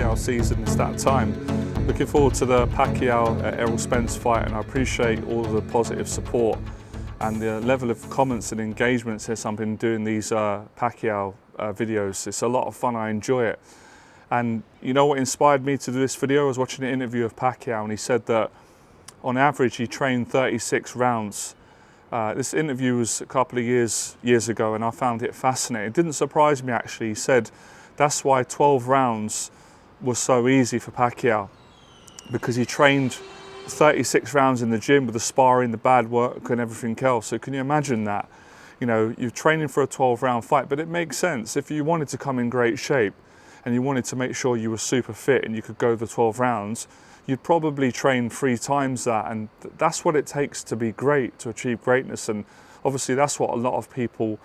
Pacquiao season. It's that time. Looking forward to the Pacquiao-Errol Spence fight, and I appreciate all the positive support and the level of comments and engagement since I've been doing these Pacquiao videos. It's a lot of fun, I enjoy it. And you know what inspired me to do this video? I was watching an interview of Pacquiao, and he said that on average he trained 36 rounds. This interview was a couple of years ago, and I found it fascinating. It didn't surprise me actually. He said that's why 12 rounds was so easy for Pacquiao, because he trained 36 rounds in the gym with the sparring, the bad work and everything else. So can you imagine that? You know, you're training for a 12-round fight, but it makes sense. If you wanted to come in great shape and you wanted to make sure you were super fit and you could go the 12 rounds, you'd probably train 3 times that, and that's what it takes to be great, to achieve greatness. And obviously that's what a lot of people,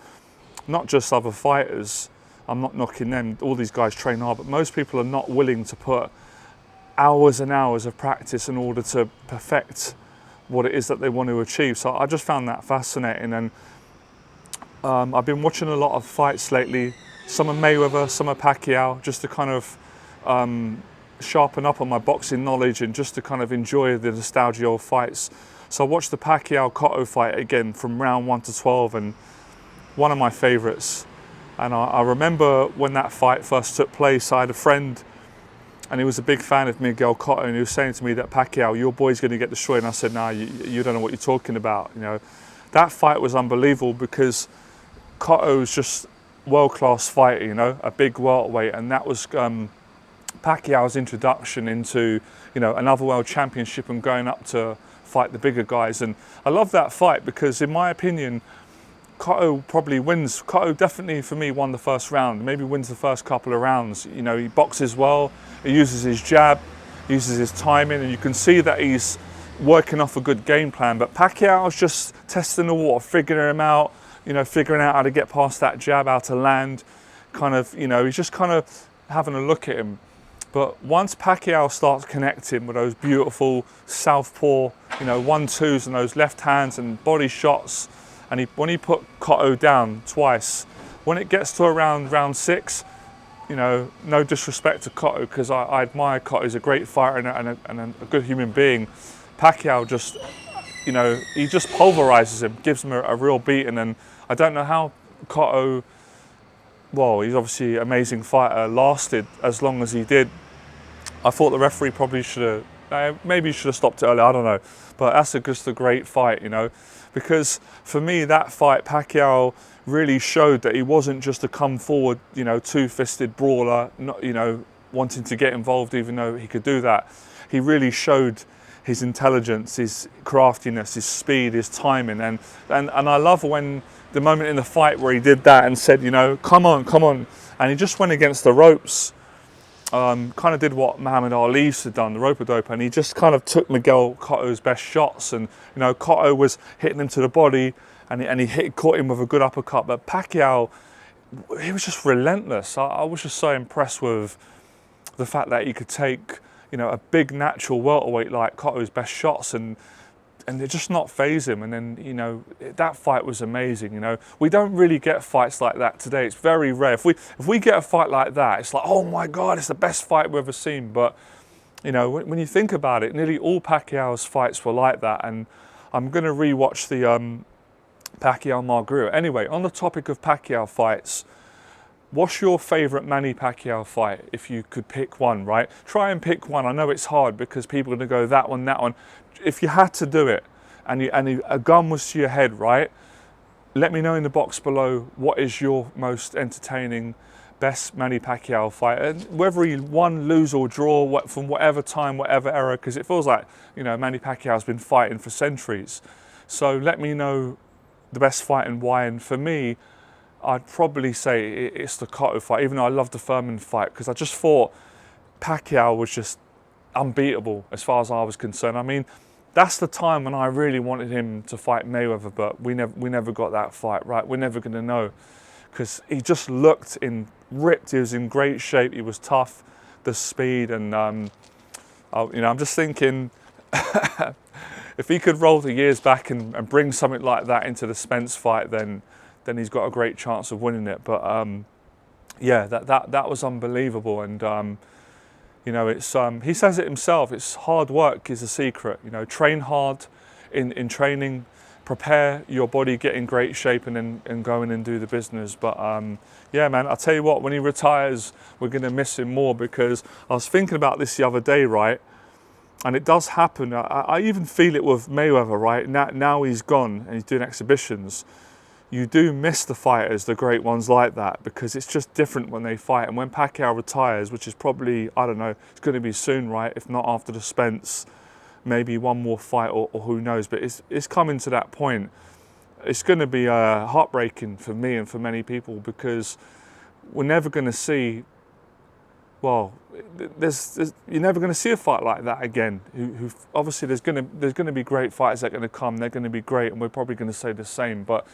not just other fighters, I'm not knocking them, all these guys train hard, but most people are not willing to put hours and hours of practice in order to perfect what it is that they want to achieve. So I just found that fascinating, and I've been watching a lot of fights lately. Some are Mayweather, some are Pacquiao, just to kind of sharpen up on my boxing knowledge and just to kind of enjoy the nostalgia of fights. So I watched the Pacquiao-Kotto fight again from round 1 to 12, and one of my favourites. And I remember when that fight first took place, I had a friend and he was a big fan of Miguel Cotto, and he was saying to me that Pacquiao, your boy's going to get destroyed. And I said, nah, you don't know what you're talking about. You know, that fight was unbelievable because Cotto's just world-class fighter, you know, a big welterweight, and that was Pacquiao's introduction into, you know, another world championship and going up to fight the bigger guys. And I love that fight because, in my opinion, Kotto probably wins. Kotto definitely, for me, won the first round, maybe wins the first couple of rounds. You know, he boxes well, he uses his jab, uses his timing, and you can see that he's working off a good game plan. But Pacquiao's just testing the water, figuring him out, you know, figuring out how to get past that jab, how to land, kind of, you know, he's just kind of having a look at him. But once Pacquiao starts connecting with those beautiful southpaw, you know, 1-2s and those left hands and body shots, and when he put Kotto down twice, when it gets to around round 6, you know, no disrespect to Kotto, because I admire Kotto, he's a great fighter and a good human being. Pacquiao just, you know, he just pulverizes him, gives him a real beating, and I don't know how Kotto, well, he's obviously an amazing fighter, lasted as long as he did. I thought the referee probably should have, maybe should have stopped it early, I don't know. But that's just a great fight, you know, because for me, that fight, Pacquiao really showed that he wasn't just a come forward, you know, two-fisted brawler, not, you know, wanting to get involved even though he could do that. He really showed his intelligence, his craftiness, his speed, his timing. And I love when the moment in the fight where he did that and said, you know, come on, come on. And he just went against the ropes. Kind of did what Muhammad Ali used to have done, the rope-a-dope, and he just kind of took Miguel Cotto's best shots. And you know, Kotto was hitting him to the body, and he caught him with a good uppercut. But Pacquiao, he was just relentless. I was just so impressed with the fact that he could take, you know, a big natural welterweight like Cotto's best shots and it just not faze him. And then, you know, that fight was amazing. You know, we don't really get fights like that today. It's very rare. If we get a fight like that, it's like, oh my God, it's the best fight we've ever seen. But you know, when you think about it, nearly all Pacquiao's fights were like that. And I'm going to rewatch the Pacquiao Margarita. Anyway, on the topic of Pacquiao fights, what's your favourite Manny Pacquiao fight, if you could pick one, right? Try and pick one. I know it's hard because people are going to go that one, that one. If you had to do it and a gun was to your head, right? Let me know in the box below what is your most entertaining, best Manny Pacquiao fight. And whether he won, lose or draw from whatever time, whatever era, because it feels like, you know, Manny Pacquiao's been fighting for centuries. So let me know the best fight and why. And for me, I'd probably say it's the Cotto fight, even though I love the Thurman fight, because I just thought Pacquiao was just unbeatable as far as I was concerned. I mean, that's the time when I really wanted him to fight Mayweather, but we never got that fight, right? We're never going to know, because he just looked ripped. He was in great shape. He was tough, the speed, and you know, I'm just thinking if he could roll the years back and bring something like that into the Spence fight, then he's got a great chance of winning it. But yeah, that was unbelievable. And You know, it's he says it himself. It's hard work is the secret. You know, train hard in training, prepare your body, get in great shape, and then go in and do the business. But yeah, man, I'll tell you what. When he retires, we're going to miss him more, because I was thinking about this the other day, right? And it does happen. I even feel it with Mayweather, right? Now he's gone and he's doing exhibitions. You do miss the fighters, the great ones like that, because it's just different when they fight. And when Pacquiao retires, which is probably, I don't know, it's going to be soon, right? If not after the Spence, maybe one more fight, or who knows. But it's coming to that point. It's going to be heartbreaking for me and for many people, because we're never going to see, well, you're never going to see a fight like that again. Who obviously there's going to be great fighters that are going to come. They're going to be great, and we're probably going to say the same. But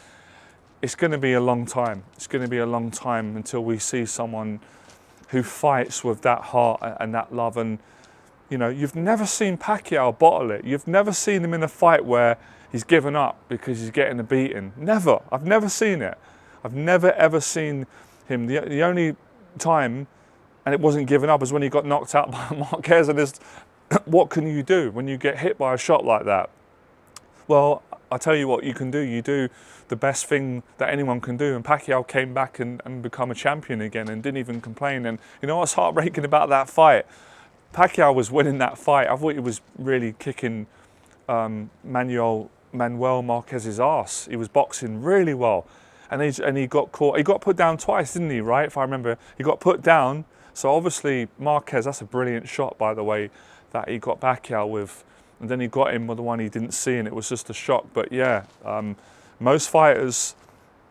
it's going to be a long time. It's going to be a long time until we see someone who fights with that heart and that love. And you know, you've never seen Pacquiao bottle it. You've never seen him in a fight where he's given up because he's getting a beating. Never. I've never seen it. I've never ever seen him. The only time, and it wasn't given up, is when he got knocked out by Marquez. And what can you do when you get hit by a shot like that? Well, I'll tell you what you can do. You do the best thing that anyone can do. And Pacquiao came back and become a champion again and didn't even complain. And you know what's heartbreaking about that fight? Pacquiao was winning that fight. I thought he was really kicking Manuel Marquez's ass. He was boxing really well. And he got caught. He got put down twice, didn't he, right? If I remember. He got put down. So obviously Marquez, that's a brilliant shot, by the way, that he got Pacquiao with. And then he got him with the one he didn't see, and it was just a shock. But yeah, most fighters,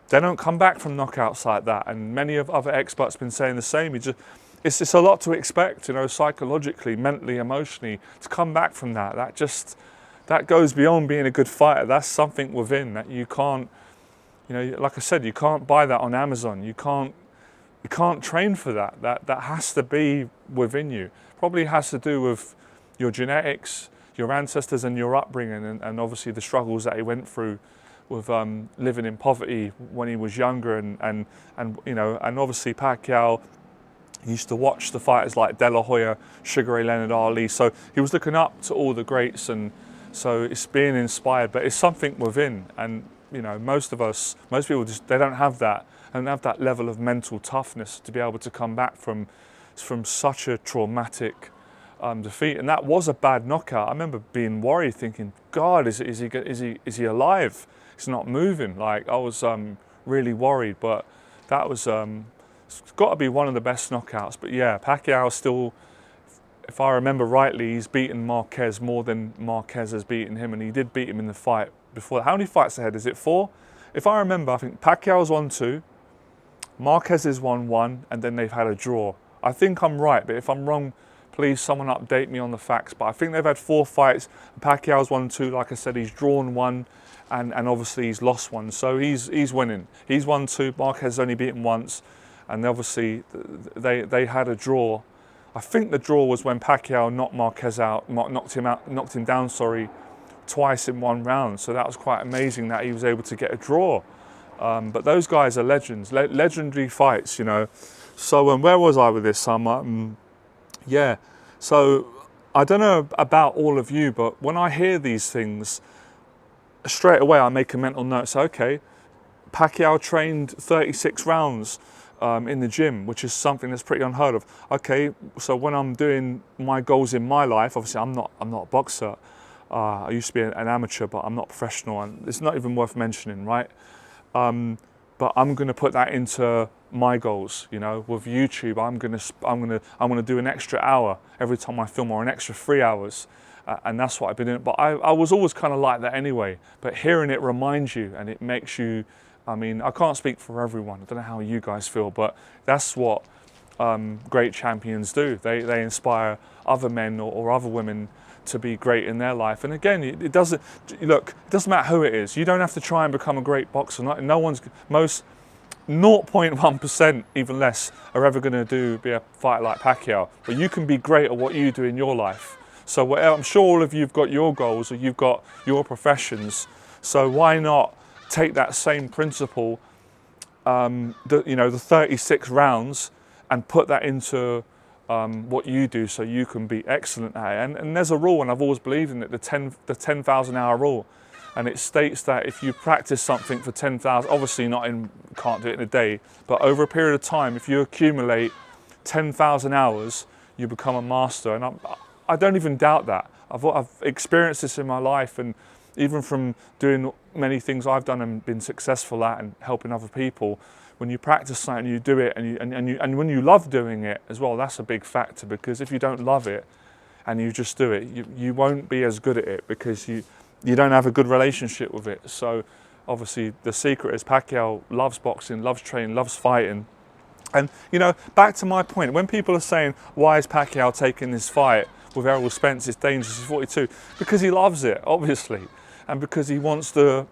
they don't come back from knockouts like that. And many of other experts have been saying the same. It's just a lot to expect, you know, psychologically, mentally, emotionally, to come back from that. That goes beyond being a good fighter. That's something within that you can't, you know, like I said, you can't buy that on Amazon. You can't train for that. That has to be within you. Probably has to do with your genetics, your ancestors, and your upbringing, and obviously the struggles that he went through with living in poverty when he was younger, and you know, and obviously Pacquiao. He used to watch the fighters like De La Hoya, Sugar Ray Leonard, Ali. So he was looking up to all the greats, and so it's being inspired. But it's something within, and you know, most people they don't have that, and have that level of mental toughness to be able to come back from such a traumatic defeat. And that was a bad knockout. I remember being worried, thinking, God, is he alive? He's not moving. Like, I was really worried. But that was. It's got to be one of the best knockouts. But yeah, Pacquiao still, if I remember rightly, he's beaten Marquez more than Marquez has beaten him, and he did beat him in the fight before. How many fights ahead? Is it 4? If I remember, I think Pacquiao's won 2, Marquez has won 1, and then they've had a draw. I think I'm right, but if I'm wrong, please someone update me on the facts. But I think they've had 4 fights. Pacquiao's won 2, like I said, he's drawn 1, and obviously he's lost 1. So he's winning. He's won 2, Marquez has only beaten once. And obviously they had a draw. I think the draw was when Pacquiao knocked Marquez out, knocked him down, twice in one round. So that was quite amazing that he was able to get a draw. But those guys are legends, legendary fights, you know. So where was I with this? Yeah. So I don't know about all of you, but when I hear these things, straight away I make a mental note. So okay, Pacquiao trained 36 rounds. In the gym, which is something that's pretty unheard of. Okay, so when I'm doing my goals in my life, obviously I'm not a boxer. I used to be an amateur, but I'm not professional, and it's not even worth mentioning, right? But I'm going to put that into my goals. You know, with YouTube, I'm going to do an extra hour every time I film, or an extra 3 hours, and that's what I've been doing. But I was always kind of like that anyway. But hearing it reminds you, and it makes you. I mean, I can't speak for everyone. I don't know how you guys feel, but that's what great champions do. They inspire other men or other women to be great in their life. And again, it doesn't matter who it is. You don't have to try and become a great boxer. Most 0.1%, even less, are ever going to be a fighter like Pacquiao. But you can be great at what you do in your life. So I'm sure all of you've got your goals, or you've got your professions. So why not take that same principle, the 36 rounds, and put that into what you do so you can be excellent at it. And there's a rule, and I've always believed in it, the 10,000 hour rule. And it states that if you practice something for 10,000, obviously can't do it in a day, but over a period of time, if you accumulate 10,000 hours, you become a master. And I don't even doubt that. I've experienced this in my life, and even from doing many things I've done and been successful at and helping other people, when you practice something, you do it, and when you love doing it as well, that's a big factor, because if you don't love it and you just do it, you won't be as good at it, because you don't have a good relationship with it. So obviously the secret is Pacquiao loves boxing, loves training, loves fighting. And back to my point, when people are saying, why is Pacquiao taking this fight with Errol Spence, it's dangerous, he's 42, because he loves it, obviously, and because he wants to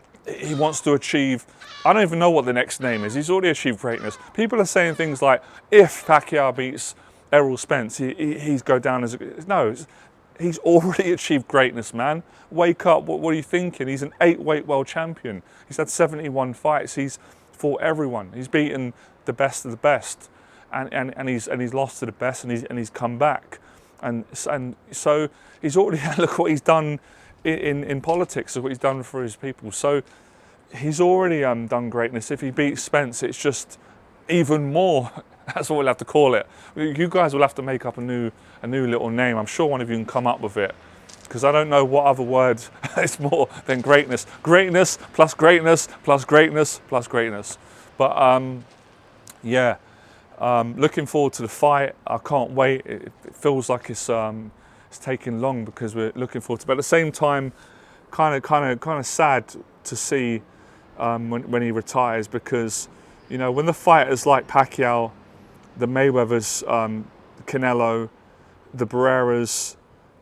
achieve, I don't even know what the next name is, he's already achieved greatness. People are saying things like, if Pacquiao beats Errol Spence, he's go down as no, he's already achieved greatness, man. Wake up, what are you thinking? He's an 8-weight world champion. He's had 71 fights, he's fought everyone. He's beaten the best of the best, and he's lost to the best, and he's come back. And so he's already, look what he's done in politics, look what he's done for his people. So he's already done greatness. If he beats Spence, it's just even more. That's what we'll have to call it. You guys will have to make up a new little name. I'm sure one of you can come up with it, because I don't know what other word is more than greatness. Greatness plus greatness plus greatness plus greatness. But yeah, looking forward to the fight. I can't wait. It feels like it's taking long, because we're looking forward to it. But at the same time, kind of sad to see when he retires, because when the fighters like Pacquiao, the Mayweathers, Canelo, the Barreras,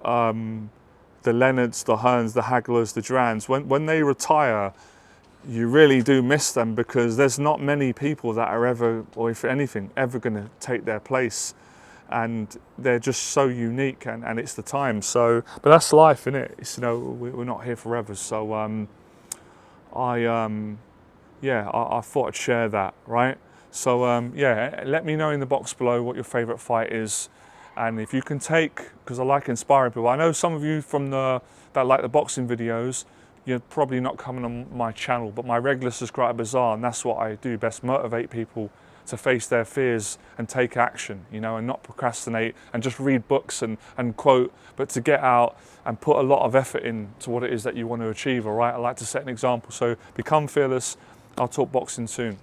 the Leonards, the Hearns, the Haglers, the Durans, when they retire, you really do miss them, because there's not many people that are ever, or if anything, ever going to take their place, and they're just so unique, and it's the time. So, but that's life, isn't it? It's, we're not here forever. So I thought I'd share that, right? So yeah, let me know in the box below what your favourite fight is, and if you can take, because I like inspiring people. I know some of you that like the boxing videos, you're probably not coming on my channel, but my regular subscribers are, and that's what I do best: motivate people to face their fears and take action, and not procrastinate and just read books and quote, but to get out and put a lot of effort into what it is that you want to achieve. All right, I like to set an example. So become fearless. I'll talk boxing soon.